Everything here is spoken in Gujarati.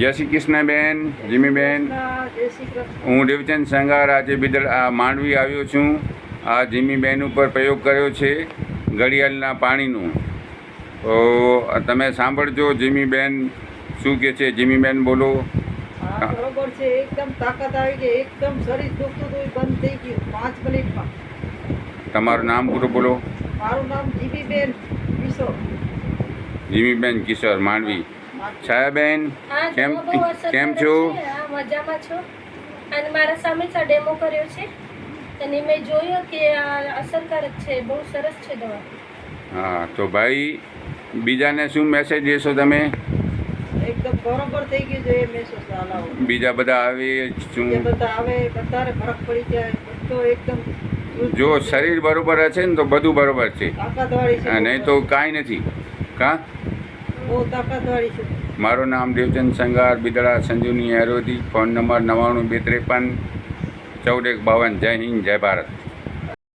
જય શ્રી કૃષ્ણ બેન, જીમીબેન. જય શ્રી કૃષ્ણ. હું દેવચંદ સંગાર આજે માંડવી આવ્યો છું. આ જીમીબેન ઉપર પ્રયોગ કર્યો છે ઘડિયાળના પાણીનું. તો તમે સાંભળજો જીમીબેન શું કહે છે. જીમીબેન બોલો. હા, બરોબર છે. એકદમ તાકાત આવી ગઈ. એકદમ શરીર દુખતું હતું, બંધ થઈ ગયું 5 મિનિટમાં. તમારું નામ પૂરું બોલો. મારું નામ જીમીબેન કિશોર. જીમીબેન કિશોર, માંડવી. છાયાબેન, કેમ છો? મજામાં છો. અને મારા સામે જ ડેમો કર્યો છે અને મેં જોયું કે આ અસરકારક છે, બહુ સરસ છે દવા. હા, તો ભાઈ બીજાને શું મેસેજ દેશો તમે? એકદમ બરોબર થઈ ગયું છે. એ મેસેજ આલાવો બીજા બધા આવે શું? બધા આવે, બધાને ફરક પડી જાય. બધો એકદમ જો શરીર બરોબર હશે ને તો બધું બરોબર છે, તાકાતવાળી છે. નહીં તો કાંઈ નથી. કા બહુ તાકાતવાળી છે. મારું નામ દેવચંદ સંગાર, બિદડા સંજુની એરોથી. Phone number 99 253 14 52. જય હિન્દ, જય ભારત.